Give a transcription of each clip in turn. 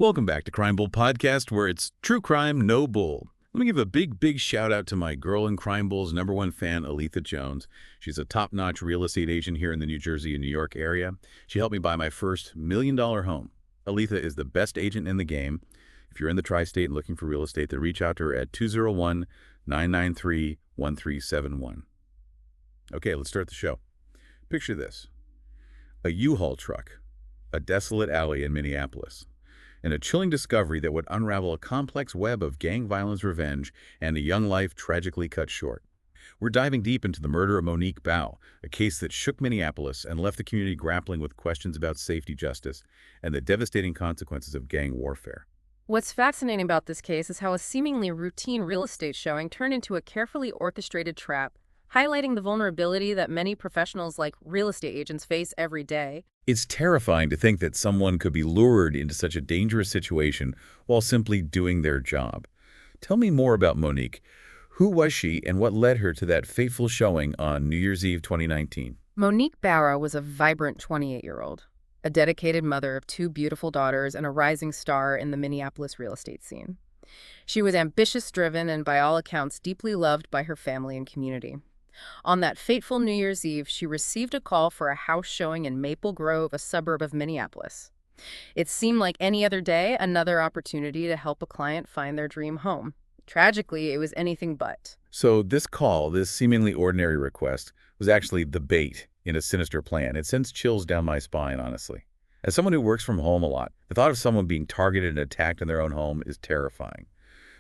Welcome back to Crime Bull Podcast, where it's true crime, no bull. Let me give a big shout out to my girl in Crime Bull's #1 fan, Aletha Jones. She's a top-notch real estate agent here in the New Jersey and New York area. She helped me buy my first $1 million home. Aletha is the best agent in the game. If you're in the tri-state and looking for real estate, then reach out to her at 201-993-1371. Okay, let's start the show. Picture this. A U-Haul truck, a desolate alley in Minneapolis, and a chilling discovery that would unravel a complex web of gang violence, revenge, and a young life tragically cut short. We're diving deep into the murder of Monique Baugh, a case that shook Minneapolis and left the community grappling with questions about safety, justice, and the devastating consequences of gang warfare. What's fascinating about this case is how a seemingly routine real estate showing turned into a carefully orchestrated trap, highlighting the vulnerability that many professionals like real estate agents face every day. It's terrifying to think that someone could be lured into such a dangerous situation while simply doing their job. Tell me more about Monique. Who was she and what led her to that fateful showing on New Year's Eve 2019? Monique Baugh was a vibrant 28-year-old, a dedicated mother of 2 beautiful daughters and a rising star in the Minneapolis real estate scene. She was ambitious, driven, and by all accounts deeply loved by her family and community. On that fateful New Year's Eve, she received a call for a house showing in Maple Grove, a suburb of Minneapolis. It seemed like any other day, another opportunity to help a client find their dream home. Tragically, it was anything but. So this call, this seemingly ordinary request, was actually the bait in a sinister plan. It sends chills down my spine, honestly. As someone who works from home a lot, the thought of someone being targeted and attacked in their own home is terrifying.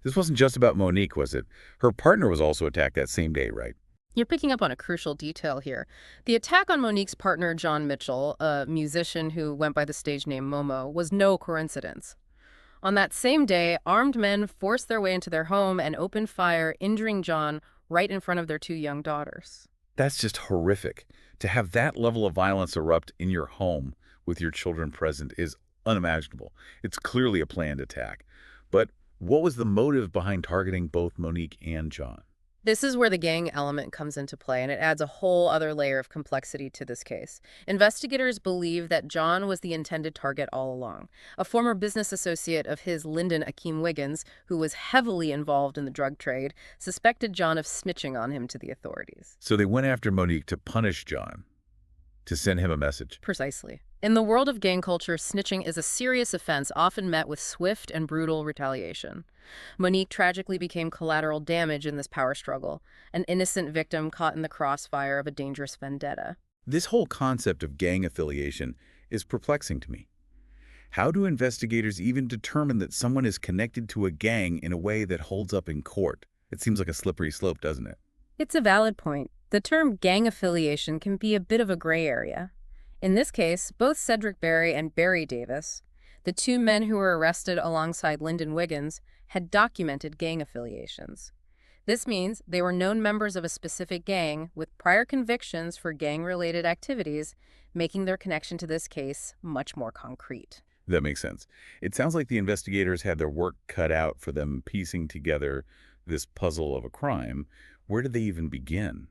This wasn't just about Monique, was it? Her partner was also attacked that same day, right? You're picking up on a crucial detail here. The attack on Monique's partner, John Mitchell, a musician who went by the stage name Momo, was no coincidence. On that same day, armed men forced their way into their home and opened fire, injuring John right in front of their 2 young daughters. That's just horrific. To have that level of violence erupt in your home with your children present is unimaginable. It's clearly a planned attack. But what was the motive behind targeting both Monique and John? This is where the gang element comes into play, and it adds a whole other layer of complexity to this case. Investigators believe that John was the intended target all along. A former business associate of his, Lyndon Akeem Wiggins, who was heavily involved in the drug trade, suspected John of snitching on him to the authorities. So they went after Monique to punish John, to send him a message. Precisely. In the world of gang culture, snitching is a serious offense, often met with swift and brutal retaliation. Monique tragically became collateral damage in this power struggle, an innocent victim caught in the crossfire of a dangerous vendetta. This whole concept of gang affiliation is perplexing to me. How do investigators even determine that someone is connected to a gang in a way that holds up in court? It seems like a slippery slope, doesn't it? It's a valid point. The term gang affiliation can be a bit of a gray area. In this case, both Cedric Berry and Barry Davis, the 2 men who were arrested alongside Lyndon Wiggins, had documented gang affiliations. This means they were known members of a specific gang with prior convictions for gang-related activities, making their connection to this case much more concrete. That makes sense. It sounds like the investigators had their work cut out for them piecing together this puzzle of a crime. Where did they even begin?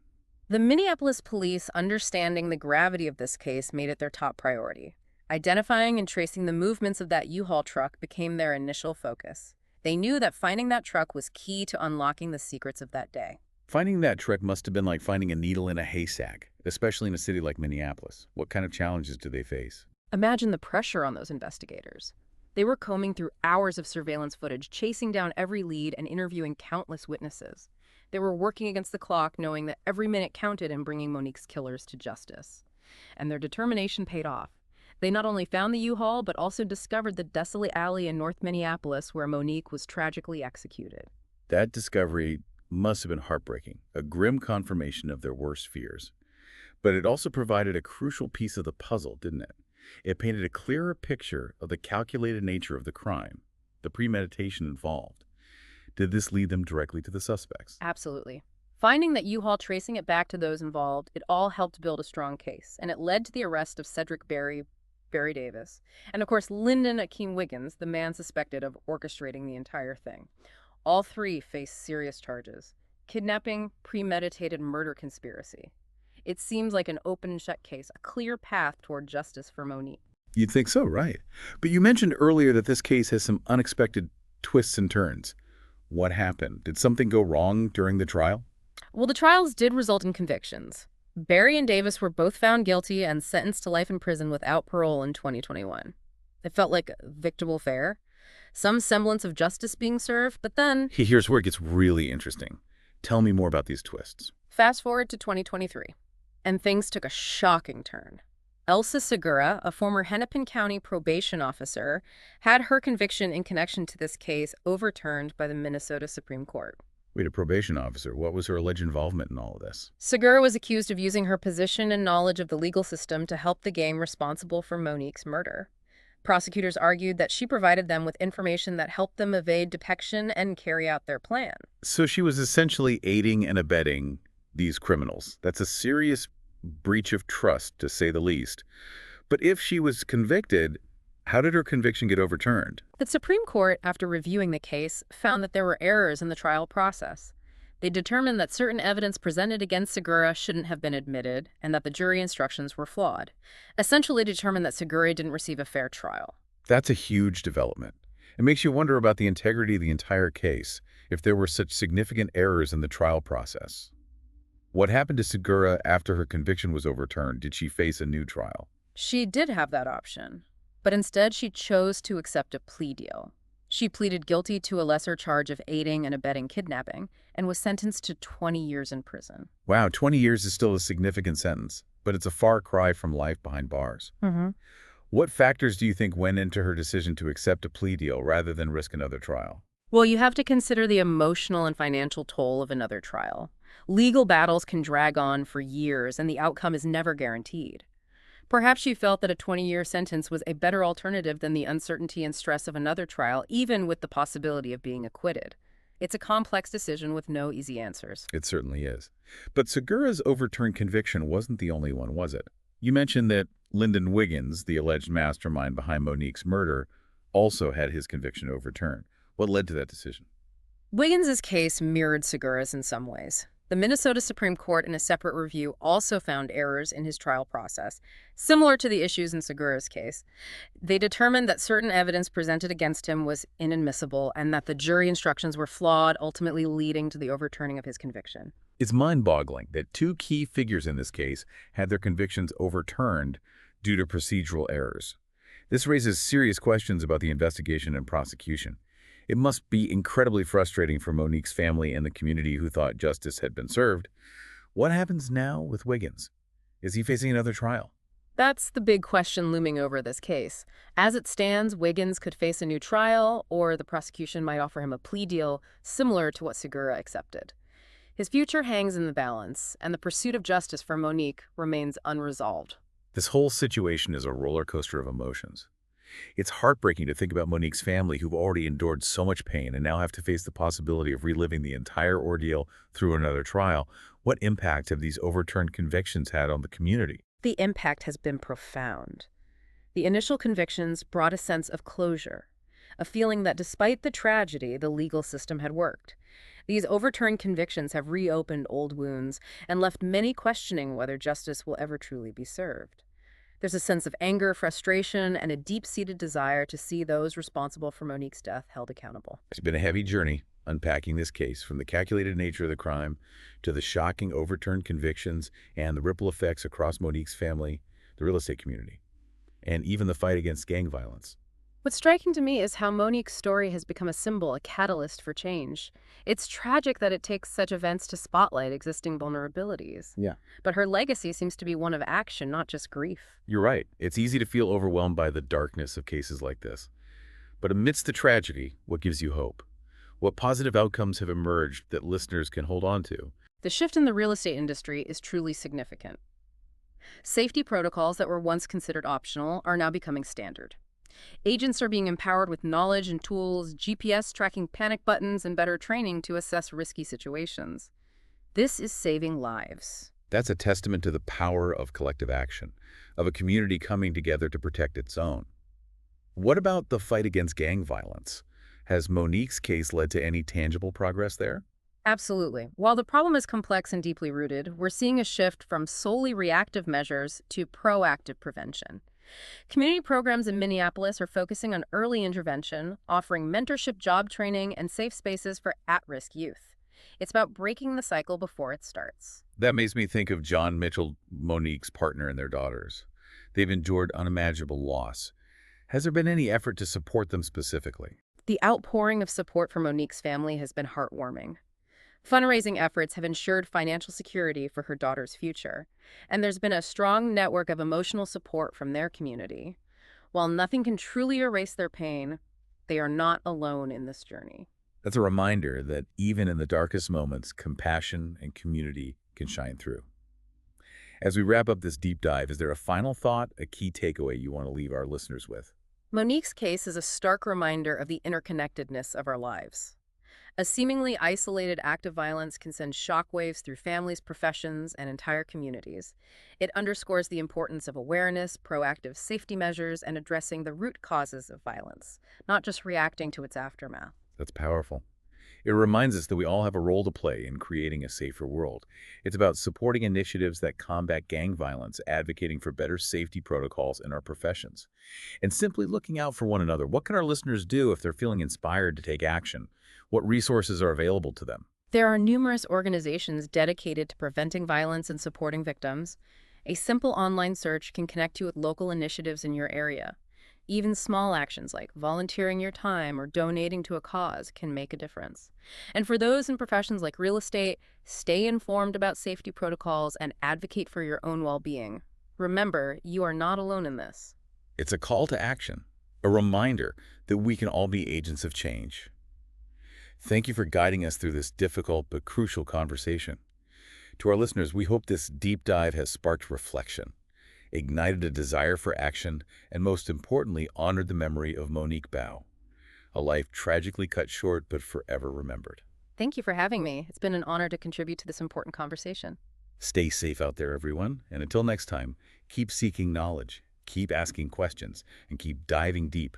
The Minneapolis police, understanding the gravity of this case, made it their top priority. Identifying and tracing the movements of that U-Haul truck became their initial focus. They knew that finding that truck was key to unlocking the secrets of that day. Finding that truck must have been like finding a needle in a haystack, especially in a city like Minneapolis. What kind of challenges do they face? Imagine the pressure on those investigators. They were combing through hours of surveillance footage, chasing down every lead and interviewing countless witnesses. They were working against the clock, knowing that every minute counted in bringing Monique's killers to justice. And their determination paid off. They not only found the U-Haul, but also discovered the desolate alley in North Minneapolis where Monique was tragically executed. That discovery must have been heartbreaking, a grim confirmation of their worst fears. But it also provided a crucial piece of the puzzle, didn't it? It painted a clearer picture of the calculated nature of the crime, the premeditation involved. Did this lead them directly to the suspects? Absolutely. Finding that U-Haul, tracing it back to those involved, it all helped build a strong case, and it led to the arrest of Cedric Berry Davis, and of course Lyndon Akeem Wiggins, the man suspected of orchestrating the entire thing. All 3 face serious charges: kidnapping, premeditated murder, conspiracy. It seems like an open and shut case, a clear path toward justice for Monique. You'd think so, right? But you mentioned earlier that this case has some unexpected twists and turns. What happened? Did something go wrong during the trial? Well, the trials did result in convictions. Barry and Davis were both found guilty and sentenced to life in prison without parole in 2021. It felt like victable fare, some semblance of justice being served, but then, Here's where it gets really interesting. Tell me more about these twists. fast forward to 2023, and things took a shocking turn. Elsa Segura, a former Hennepin County probation officer, had her conviction in connection to this case overturned by the Minnesota Supreme Court. Wait, a probation officer. What was her alleged involvement in all of this? Segura was accused of using her position and knowledge of the legal system to help the gang responsible for Monique's murder. Prosecutors argued that she provided them with information that helped them evade detection and carry out their plan. So she was essentially aiding and abetting these criminals. That's a serious breach of trust, to say the least. But if she was convicted, how did her conviction get overturned? The Supreme Court, after reviewing the case, found that there were errors in the trial process. They determined that certain evidence presented against Segura shouldn't have been admitted and that the jury instructions were flawed. Essentially determined that Segura didn't receive a fair trial. That's a huge development. It makes you wonder about the integrity of the entire case, if there were such significant errors in the trial process. What happened to Segura after her conviction was overturned? Did she face a new trial? She did have that option, but instead she chose to accept a plea deal. She pleaded guilty to a lesser charge of aiding and abetting kidnapping and was sentenced to 20 years in prison. Wow, 20 years is still a significant sentence, but it's a far cry from life behind bars. What factors do you think went into her decision to accept a plea deal rather than risk another trial? Well, you have to consider the emotional and financial toll of another trial. Legal battles can drag on for years, and the outcome is never guaranteed. Perhaps she felt that a 20-year sentence was a better alternative than the uncertainty and stress of another trial, even with the possibility of being acquitted. It's a complex decision with no easy answers. It certainly is. But Segura's overturned conviction wasn't the only one, was it? You mentioned that Lyndon Wiggins, the alleged mastermind behind Monique's murder, also had his conviction overturned. What led to that decision? Wiggins's case mirrored Segura's in some ways. The Minnesota Supreme Court, in a separate review, also found errors in his trial process, similar to the issues in Segura's case. They determined that certain evidence presented against him was inadmissible and that the jury instructions were flawed, ultimately leading to the overturning of his conviction. It's mind-boggling that two key figures in this case had their convictions overturned due to procedural errors. This raises serious questions about the investigation and prosecution. It must be incredibly frustrating for Monique's family and the community who thought justice had been served. What happens now with Wiggins? Is he facing another trial? That's the big question looming over this case. As it stands, Wiggins could face a new trial, or the prosecution might offer him a plea deal similar to what Segura accepted. His future hangs in the balance, and the pursuit of justice for Monique remains unresolved. This whole situation is a roller coaster of emotions. It's heartbreaking to think about Monique's family, who've already endured so much pain and now have to face the possibility of reliving the entire ordeal through another trial. What impact have these overturned convictions had on the community? The impact has been profound. The initial convictions brought a sense of closure, a feeling that despite the tragedy, the legal system had worked. These overturned convictions have reopened old wounds and left many questioning whether justice will ever truly be served. There's a sense of anger, frustration, and a deep-seated desire to see those responsible for Monique's death held accountable. It's been a heavy journey unpacking this case, from the calculated nature of the crime to the shocking overturned convictions and the ripple effects across Monique's family, the real estate community, and even the fight against gang violence. What's striking to me is how Monique's story has become a symbol, a catalyst for change. It's tragic that it takes such events to spotlight existing vulnerabilities. Yeah. But her legacy seems to be one of action, not just grief. You're right. It's easy to feel overwhelmed by the darkness of cases like this. But amidst the tragedy, what gives you hope? What positive outcomes have emerged that listeners can hold on to? The shift in the real estate industry is truly significant. Safety protocols that were once considered optional are now becoming standard. Agents are being empowered with knowledge and tools, GPS tracking panic buttons, and better training to assess risky situations. This is saving lives. That's a testament to the power of collective action, of a community coming together to protect its own. What about the fight against gang violence? Has Monique's case led to any tangible progress there? Absolutely. While the problem is complex and deeply rooted, we're seeing a shift from solely reactive measures to proactive prevention. Community programs in Minneapolis are focusing on early intervention, offering mentorship, job training, and safe spaces for at-risk youth. It's about breaking the cycle before it starts. That makes me think of John Mitchell, Monique's partner, and their daughters. They've endured unimaginable loss. Has there been any effort to support them specifically? The outpouring of support from Monique's family has been heartwarming. Fundraising efforts have ensured financial security for her daughter's future, and there's been a strong network of emotional support from their community. While nothing can truly erase their pain, they are not alone in this journey. That's a reminder that even in the darkest moments, compassion and community can shine through. As we wrap up this deep dive, is there a final thought, a key takeaway you want to leave our listeners with? Monique's case is a stark reminder of the interconnectedness of our lives. A seemingly isolated act of violence can send shockwaves through families, professions, and entire communities. It underscores the importance of awareness, proactive safety measures, and addressing the root causes of violence, not just reacting to its aftermath. That's powerful. It reminds us that we all have a role to play in creating a safer world. It's about supporting initiatives that combat gang violence, advocating for better safety protocols in our professions, and simply looking out for one another. What can our listeners do if they're feeling inspired to take action? What resources are available to them? There are numerous organizations dedicated to preventing violence and supporting victims. A simple online search can connect you with local initiatives in your area. Even small actions like volunteering your time or donating to a cause can make a difference. And for those in professions like real estate, stay informed about safety protocols and advocate for your own well-being. Remember, you are not alone in this. It's a call to action, a reminder that we can all be agents of change. Thank you for guiding us through this difficult but crucial conversation. To our listeners, we hope this deep dive has sparked reflection, ignited a desire for action, and most importantly, honored the memory of Monique Baugh, a life tragically cut short but forever remembered. Thank you for having me. It's been an honor to contribute to this important conversation. Stay safe out there, everyone, and until next time, keep seeking knowledge, keep asking questions, and keep diving deep